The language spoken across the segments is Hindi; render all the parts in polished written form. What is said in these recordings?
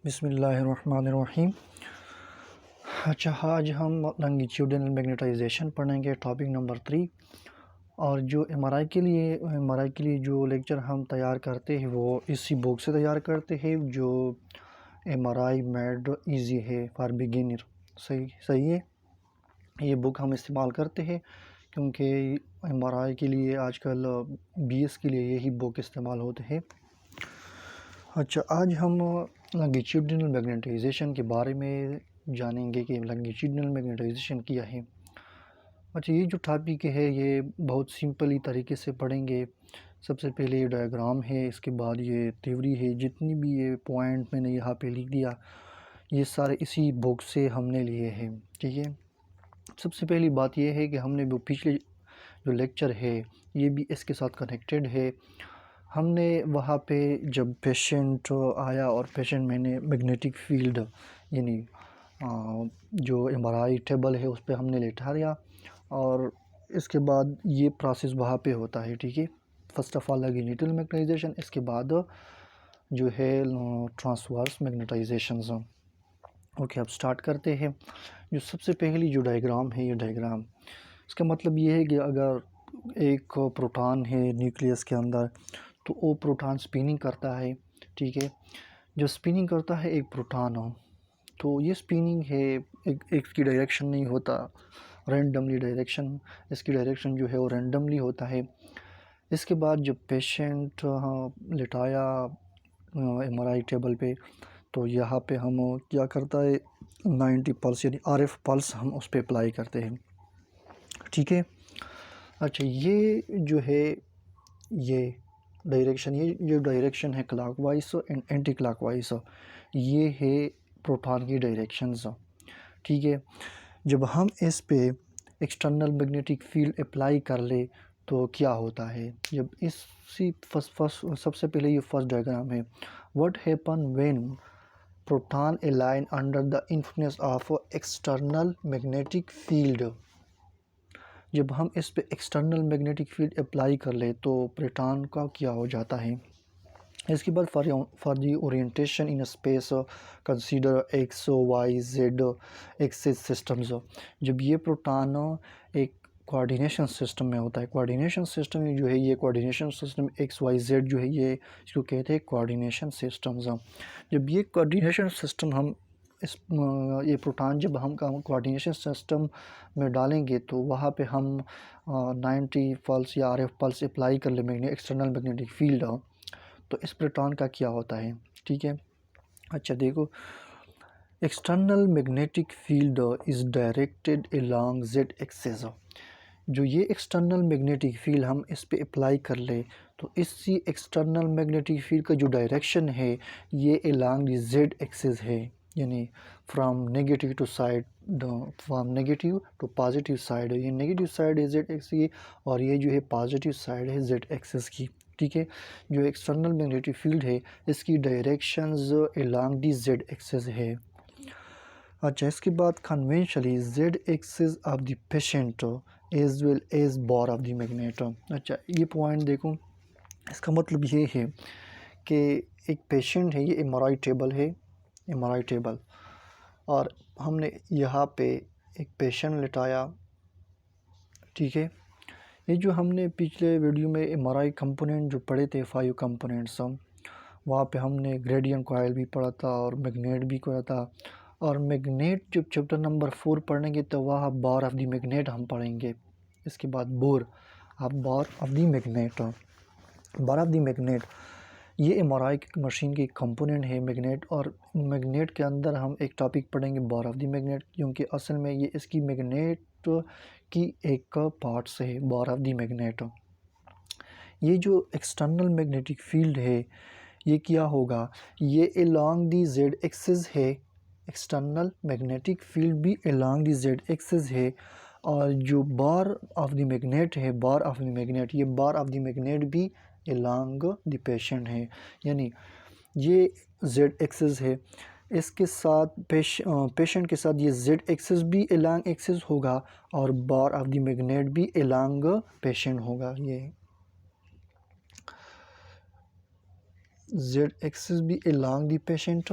बिस्मिल्लाहिर्रहमानिर्रहीम। अच्छा, आज हम लॉन्गिट्यूडिनल मैग्नेटाइजेशन पढ़ेंगे, टॉपिक नंबर 3। और जो एमआरआई के लिए जो लेक्चर हम तैयार करते हैं वो इसी बुक से तैयार करते हैं, जो एमआरआई मेड इजी है फॉर बिगिनर। सही है। ये बुक हम इस्तेमाल करते हैं क्योंकि एमआरआई के लिए आजकल बीएस के लिए यही बुक इस्तेमाल होते हैं। अच्छा, आज हम लॉन्गिट्यूडिनल मैग्नेटाइजेशन के बारे में जानेंगे कि लॉन्गिट्यूडिनल मैग्नेटाइजेशन क्या है। अच्छा, ये जो टॉपिक है ये बहुत सिंपली तरीके से पढ़ेंगे। सबसे पहले ये डायग्राम है, इसके बाद ये थ्योरी है। जितनी भी ये पॉइंट मैंने यहाँ पे लिख दिया ये सारे इसी बुक से हमने लिए हैं, ठीक है। सबसे पहली बात ये है कि हमने वो पिछले जो लेक्चर है ये भी इसके साथ कनेक्टेड है। हमने वहाँ पे जब पेशेंट आया और पेशेंट मैंने मैग्नेटिक फील्ड यानी जो एमआरआई टेबल है उस पर हमने लेटा दिया और इसके बाद ये प्रोसेस वहाँ पे होता है, ठीक है। First of all longitudinal magnetization, इसके बाद जो है ट्रांसवर्स मैग्नेटाइजेशन। ओके, अब स्टार्ट करते हैं। जो सबसे पहली जो डायग्राम है, ये डायग्राम इसका मतलब ये है कि अगर एक प्रोटॉन है न्यूक्लियस के अंदर तो वो प्रोटॉन स्पिनिंग करता है, ठीक है। जो स्पिनिंग करता है एक प्रोटॉन हो तो ये स्पिनिंग है, एक की डायरेक्शन नहीं होता, रैंडमली डायरेक्शन, इसकी डायरेक्शन जो है वो रैंडमली होता है। इसके बाद जब पेशेंट लिटाया एमआरआई टेबल पे तो यहाँ पे हम क्या करता है 90 पल्स यानी आरएफ पल्स हम उस पर अप्लाई करते हैं, ठीक है। अच्छा, ये जो है ये डायरेक्शन, ये जो डायरेक्शन है क्लॉकवाइज एंड एंटी क्लॉकवाइज, ये है प्रोटॉन की डायरेक्शंस, ठीक है। जब हम इस पे एक्सटर्नल मैग्नेटिक फील्ड अप्लाई कर ले तो क्या होता है। जब इसी फर्स्ट सबसे पहले ये फर्स्ट डायग्राम है, what happen when proton align under the influence of external magnetic field. जब हम इस पे एक्सटर्नल मैग्नेटिक फील्ड अप्लाई कर ले तो प्रोटॉन का क्या हो जाता है। इसके बाद for the orientation in space consider X Y Z axis systems. जब ये प्रोटॉन एक कोऑर्डिनेशन सिस्टम में होता है, कोऑर्डिनेशन सिस्टम में जो है ये coordination system X Y Z जो है ये इसको कहते हैं कोऑर्डिनेशन सिस्टम्स। जब ये कोऑर्डिनेशन सिस्टम हम ये प्रोटॉन जब हम कोऑर्डिनेशन सिस्टम में डालेंगे तो वहाँ पे हम 90 पल्स या आरएफ पल्स अप्लाई कर ले एक्सटर्नल मैग्नेटिक फील्ड, तो इस प्रोटॉन का क्या होता है, ठीक है। अच्छा देखो, external magnetic field is directed along Z axis. जो ये एक्सटर्नल मैग्नेटिक फील्ड हम इस पे अप्लाई कर ले तो इसी एक्सटर्नल मैग्नेटिक फील्ड का जो डायरेक्शन है ये अलोंग द जेड एक्सिस है, यानी from negative to side, from negative to positive side. ये नेगेटिव साइड है जेड एक्सिस की और ये जो है पॉजिटिव साइड है जेड एक्सिस की, ठीक है। जो एक्सटर्नल मैग्नेटिक फील्ड है इसकी directions along the Z axis है। अच्छा, इसके बाद conventionally Z axis of the patient as well as bar of the magnet. अच्छा, ये पॉइंट देखो, इसका मतलब ये है कि एक पेशेंट है, ये एमआरआई टेबल है, एमआरआई टेबल, और हमने यहाँ पे एक पेशेंट लिटाया, ठीक है। ये जो हमने पिछले वीडियो में एमआरआई कंपोनेंट जो पढ़े थे 5 कंपोनेंट्स, वहाँ पे हमने ग्रेडियंट कॉइल भी पढ़ा था और मैग्नेट भी पढ़ा था। और मैग्नेट जब चैप्टर नंबर 4 पढ़ेंगे तो वहाँ बार ऑफ द मैग्नेट हम पढ़ेंगे। इसके बाद bar of the magnet, bar of the magnet ये एमआरआई की मशीन की कंपोनेंट है मैग्नेट। और मैग्नेट के अंदर हम एक टॉपिक पढ़ेंगे बार ऑफ द मैग्नेट, क्योंकि असल में ये इसकी मैग्नेट की एक पार्ट्स है बार ऑफ द मैग्नेट। ये जो एक्सटर्नल मैग्नेटिक फील्ड है ये क्या होगा, ये अलोंग दी जेड एक्सिस है, एक्सटर्नल मैग्नेटिक फील्ड भी अलोंग दी जेड एक्सिस है। और जो बार ऑफ द मैग्नेट है, बार ऑफ द मैग्नेट, ये बार ऑफ द मैग्नेट भी अलोंग द पेशेंट है, यानी ये जेड एक्सिस है। इसके साथ पेशेंट के साथ ये जेड एक्सिस भी अलोंग एक्सिस होगा और बार ऑफ द मैग्नेट भी अलोंग पेशेंट होगा। ये जेड एक्सिस भी अलोंग द पेशेंट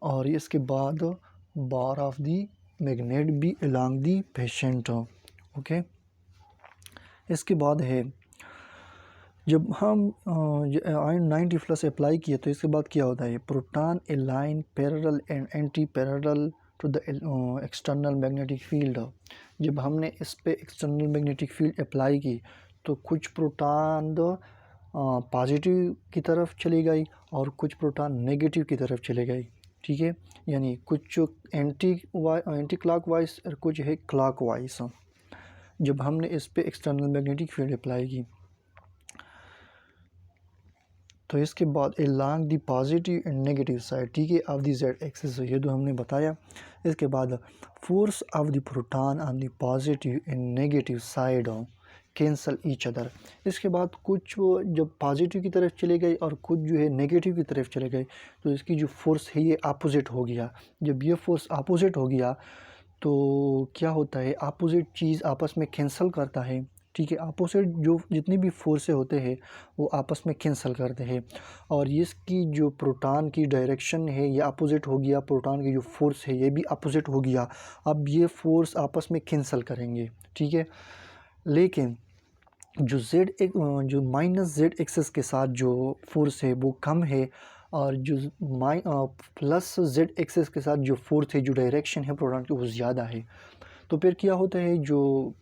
और इसके बाद bar of the magnet be along the patient. Okay, इसके बाद है जब हम आयन 90 प्लस अप्लाई किए तो इसके बाद क्या होता है, proton align parallel and anti parallel to the external magnetic field. जब हमने इस पे एक्सटर्नल मैग्नेटिक फील्ड अप्लाई की तो कुछ प्रोटॉन पॉजिटिव की तरफ चली गई और कुछ प्रोटॉन नेगेटिव की तरफ चले गई। ठीक है, यानी कुछ एंटी क्लॉकवाइज और कुछ है क्लॉकवाइज। जब हमने इस पे एक्सटर्नल मैग्नेटिक फील्ड अप्लाई की तो इसके बाद along the positive and negative side, ठीक है, ऑफ दी जेड एक्सिस, ये तो हमने बताया। इसके बाद force of the proton on the positive and negative side cancel each other. इसके बाद कुछ जब पॉजिटिव की तरफ चले गए और कुछ जो है नेगेटिव की तरफ चले गए तो इसकी जो फोर्स है ये अपोजिट हो गया। जब ये फोर्स अपोजिट हो गया तो क्या होता है, अपोजिट चीज़ आपस में कैंसल करता है। ठीक है, अपोजिट जो जितनी भी फोर्सें होते हैं वो आपस में कैंसल करते हैं और इसकी जो प्रोटॉन की डायरेक्शन है ये अपोजिट हो गया, प्रोटॉन की जो फोर्स है ये भी अपोजिट हो गया। अब ये फोर्स आपस में कैंसल करेंगे। ठीक है, लेकिन जो जो माइनस जेड एक्सेस के साथ जो फोर्स है वो कम है और जो प्लस जेड एक्सेस के साथ जो फोर्स है, जो डायरेक्शन है प्रोटॉन की, वो ज़्यादा है। तो फिर क्या होता है, जो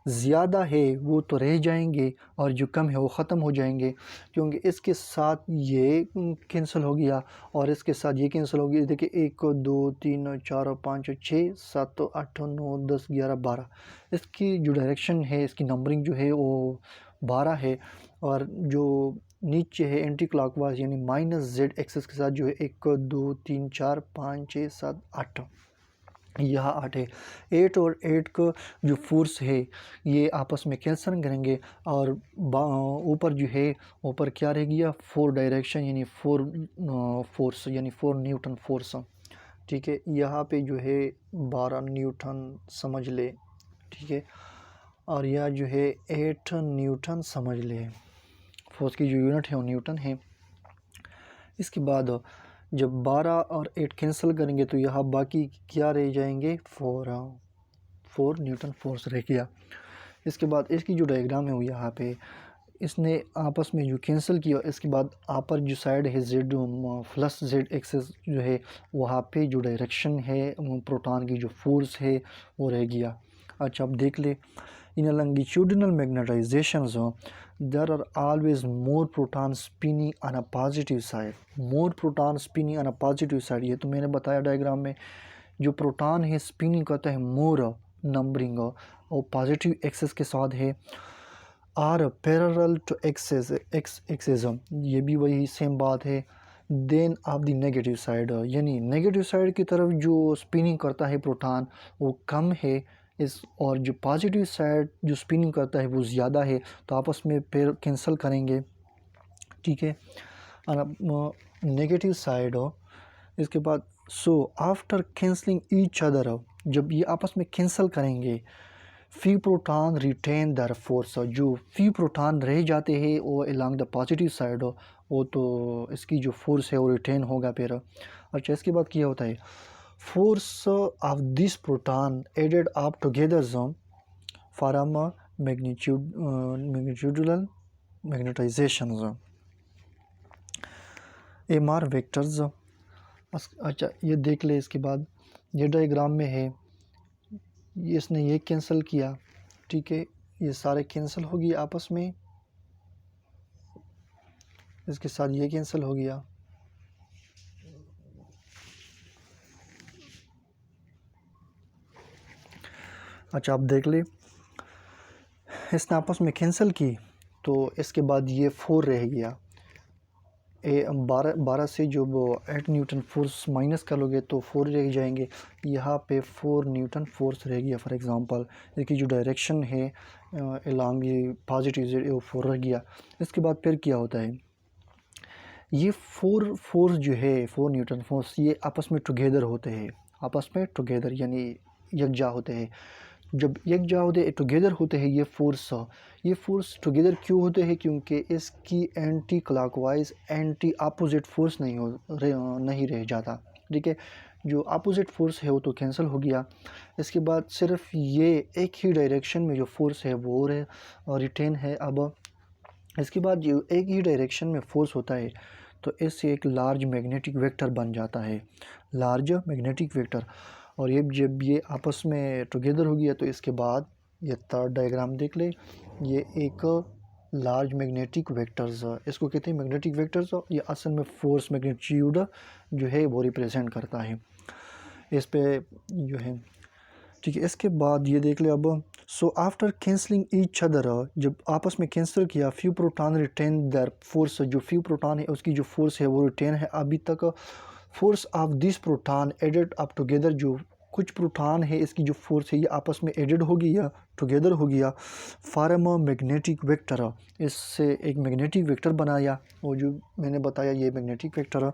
ज़्यादा है वो तो रह जाएंगे और जो कम है वो ख़त्म हो जाएंगे, क्योंकि इसके साथ ये कैंसिल हो गया और इसके साथ ये कैंसिल हो गया। देखिए 1 2 3 4 5 6 7 8 9 10 11 12, इसकी जो डायरेक्शन है, इसकी नंबरिंग जो है वो 12 है और जो नीचे है एंटी क्लॉकवाइज यानी माइनस जेड एक्सेस के साथ जो है 1 2 3 4 5 6 7 8, यहाँ 8 है। 8 और 8 का जो फोर्स है ये आपस में कैंसल करेंगे और ऊपर जो है, ऊपर क्या रह गया, 4 डायरेक्शन यानी 4 फोर्स यानी 4 न्यूटन फोर्स। ठीक है, यहाँ पे जो है 12 न्यूटन समझ ले। ठीक है, और यह जो है 8 न्यूटन समझ ले, फोर्स की जो यूनिट है वो न्यूटन है। इसके बाद जब 12 और 8 कैंसिल करेंगे तो यहाँ बाकी क्या रह जाएंगे, 4 न्यूटन फोर्स रह गया। इसके बाद इसकी जो डायग्राम है वो यहाँ पे इसने आपस में जो कैंसिल किया, इसके बाद अपर जो साइड है जेड प्लस जेड एक्सेस जो है वहाँ पे जो डायरेक्शन है प्रोटॉन की जो फोर्स है वो रह गया। अच्छा, अब देख ले, इन longitudinal मैग्नेटाइजेशंस there are always more protons spinning on a positive side, more protons spinning on a positive side। ये तो मैंने बताया डायग्राम में, जो प्रोटॉन है स्पिनिंग करता है मोर नंबरिंग और पॉजिटिव एक्सेस के साथ है, are parallel to axes axes, ये भी वही सेम बात है। Then of the negative side, यानी नेगेटिव साइड की तरफ जो स्पिनिंग करता है प्रोटॉन वो कम है इस, और जो पॉजिटिव साइड जो स्पिनिंग करता है वो ज़्यादा है, तो आपस में फिर कैंसिल करेंगे। ठीक है, नेगेटिव साइड हो। इसके बाद सो आफ्टर कैंसलिंग ईच अदर, जब ये आपस में कैंसिल करेंगे, फी प्रोटॉन रिटेन दर फोर्स, जो फी प्रोटॉन रह जाते हैं वो अलॉन्ग द पॉजिटिव साइड हो, वो तो इसकी जो फोर्स है वो रिटेन होगा फिर। अच्छा, इसके बाद क्या होता है, force of this proton added up together form magnitudinal magnetizations, MR vectors। अच्छा, ये देख ले, इसके बाद ये डायग्राम में है, इसने ये कैंसिल किया। ठीक है, ये सारे कैंसिल हो गए आपस में, इसके साथ ये कैंसिल हो गया। अच्छा, आप देख ले, इसने आपस में कैंसिल की तो इसके बाद ये 4 रह गया। 12 से जो 8 न्यूटन फोर्स माइनस कर लोगे तो 4 रह जाएंगे, यहाँ पे 4 न्यूटन फोर्स रह गया। फॉर एग्जांपल इसकी जो डायरेक्शन है अलॉन्ग ये पॉजिटिव जेड, वो 4 रह गया। इसके बाद फिर क्या होता है, ये 4 फोर्स जो है 4 न्यूटन फोर्स ये आपस में टुगेदर होते हैं, आपस में टुगेदर यानी यकजा होते हैं। जब एक जगह होते टुगेदर होते हैं ये फोर्स टुगेदर क्यों होते हैं? क्योंकि इसकी anti clockwise anti opposite force नहीं रह जाता। ठीक है, जो अपोजिट फोर्स है वो तो कैंसिल हो गया। इसके बाद सिर्फ ये एक ही डायरेक्शन में जो फोर्स है वो रिटेन है। अब इसके बाद जो एक ही डायरेक्शन में फोर्स होता है तो इससे एक लार्ज मैग्नेटिक वेक्टर बन जाता है, लार्ज मैग्नेटिक वेक्टर। और ये जब ये आपस में टुगेदर हो गया तो इसके बाद ये थर्ड डायग्राम देख ले, ये एक लार्ज मैग्नेटिक वेक्टर्स, इसको कहते हैं मैग्नेटिक वेक्टर्स। ये असल में फोर्स मैग्नीट्यूड जो है वो रिप्रेजेंट करता है इस पे जो है। ठीक है, इसके बाद ये देख ले अब, so after cancelling each other, जब आपस में कैंसिल किया, few proton retain their force, जो फ्यू प्रोटॉन है उसकी जो फोर्स है वो रिटेन है अभी तक। Force of this proton added up together, जो कुछ प्रोटॉन है इसकी जो फोर्स है ये आपस में एडेड हो गया, टुगेदर हो गया, फॉर्म अ मैग्नेटिक वेक्टर, इससे एक मैग्नेटिक वेक्टर बनाया। वो जो मैंने बताया ये magnetic vector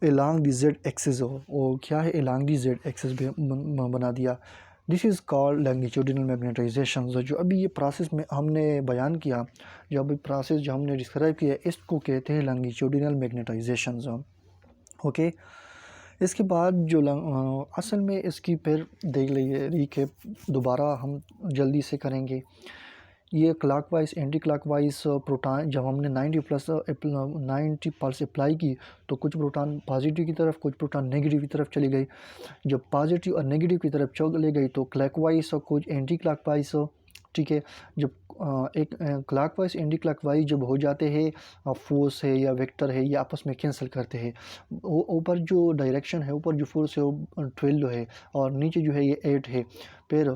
along the Z axis, वो क्या है एलॉन्ग दी जेड एक्सिस भी बना दिया। This is called longitudinal magnetization. जो अभी ये प्रोसेस में हमने बयान किया, जो अभी प्रोसेस जो हमने डिस्क्राइब किया इसको कहते हैं लॉन्गिट्यूडिनल मैग्नेटाइजेशन। ओके, इसके बाद जो असल में इसकी फिर देख लीजिए रीकैप दोबारा हम जल्दी से करेंगे। ये क्लॉकवाइज एंटी क्लॉकवाइज प्रोटॉन जब हमने 90 पल्स अप्लाई की तो कुछ प्रोटॉन पॉजिटिव की तरफ, कुछ प्रोटॉन नेगेटिव की तरफ चली गई। जब पॉजिटिव और नेगेटिव की तरफ चले गई तो क्लॉकवाइज और कुछ एंटी क्लॉकवाइज। ठीक है, जब एक क्लॉकवाइज एंटी क्लॉकवाइज जब हो जाते हैं, फोर्स है या वेक्टर है ये आपस में कैंसिल करते हैं। ऊपर जो डायरेक्शन है, ऊपर जो फोर्स है वो 12 है और नीचे जो है ये 8 है। फिर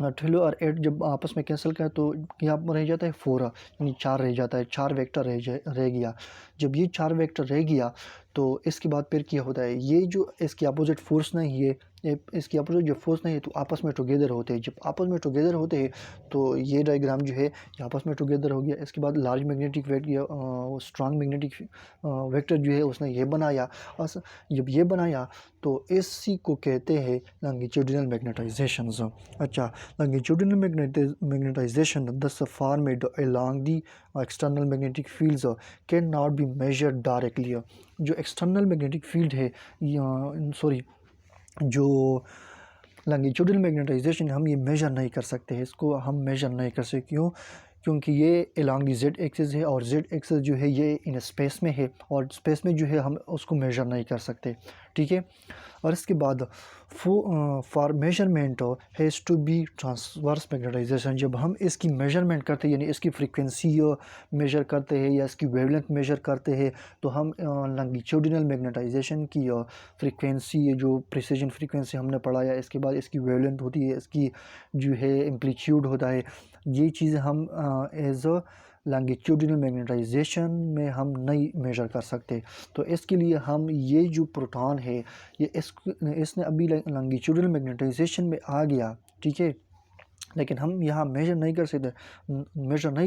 12 और 8 जब आपस में कैंसिल करें तो यहाँ पर रह जाता है 4, यानी 4 रह जाता है, 4 वेक्टर रह गया। जब ये 4 वेक्टर रह गया तो इसके बाद फिर क्या होता है, ये जो इसकी अपोजिट फोर्स नहीं है, इसकी अपोजिट जो फोर्स नहीं है तो आपस में टुगेदर होते हैं। जब आपस में टुगेदर होते हैं तो ये डायग्राम जो है ये आपस में टुगेदर हो गया। इसके बाद large magnetic vector, strong magnetic vector जो है उसने ये बनाया, और जब ये बनाया तो इसी को कहते हैं लॉन्गिट्यूडिनल मैग्नेटाइजेशन। अच्छा, longitudinal magnetization, thus formed along the external magnetic fields, cannot be measured directly। जो एक्सटर्नल मैग्नेटिक फील्ड है सॉरी जो लॉन्गिट्यूडिनल मैग्नेटाइजेशन हम ये मेजर नहीं कर सकते हैं, इसको हम मेजर नहीं कर सकते। क्यों? क्योंकि ये अलॉन्ग दी जेड एक्सिस है और जेड एक्सिस जो है ये इन स्पेस में है और स्पेस में जो है हम उसको मेजर नहीं कर सकते। ठीक है, और इसके बाद for measurement has to be transverse magnetization. जब हम इसकी मेजरमेंट करते हैं यानी इसकी फ्रीक्वेंसी मेजर करते हैं या इसकी वेवलेंथ मेजर करते हैं तो हम लॉन्गिट्यूडिनल मैग्नेटाइजेशन की फ्रीक्वेंसी, जो प्रिसीजन फ्रीक्वेंसी हमने पढ़ाया, इसके बाद इसकी वेवलेंथ होती है, इसकी जो है एम्पलीट्यूड होता है, ये चीज़ हम एज अ लॉन्गिट्यूडिनल मैग्नेटाइजेशन में हम नहीं मेजर कर सकते। तो इसके लिए हम ये जो प्रोटॉन है ये इसने अभी लॉन्गिट्यूडिनल मैग्नेटाइजेशन में आ गया। ठीक है, लेकिन हम यहाँ मेजर नहीं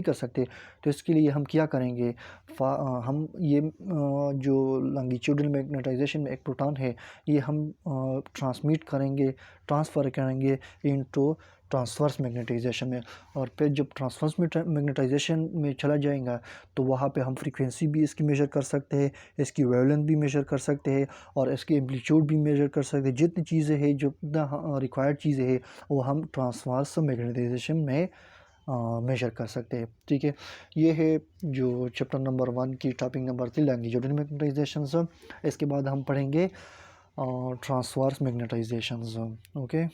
कर सकते। तो इसके लिए हम क्या करेंगे, हम ये जो लॉन्गिट्यूडिनल मैग्नेटाइजेशन में एक प्रोटॉन है ये हम ट्रांसफ़र करेंगे इनटू ट्रांसवर्स मैग्नेटाइजेशन में। और फिर जब ट्रांसवर्स मैग्नेटाइजेशन में चला जाएगा तो वहाँ पे हम फ्रीक्वेंसी भी इसकी मेजर कर सकते हैं, इसकी वेवलेंथ भी मेजर कर सकते हैं और इसकी एम्पलीट्यूड भी मेजर कर सकते हैं। जितनी चीज़ें हैं, जितना रिक्वायर्ड चीज़ें हैं वो हम ट्रांसवर्स मैग्नेटाइजेशन में मेजर कर सकते हैं। ठीक है, ये है जो चैप्टर नंबर 1 की टॉपिक नंबर 3 लॉन्गिट्यूडिनल मैग्नेटाइजेशन। इसके बाद हम पढ़ेंगे ट्रांसवर्स मैग्नेटाइजेशन। ओके।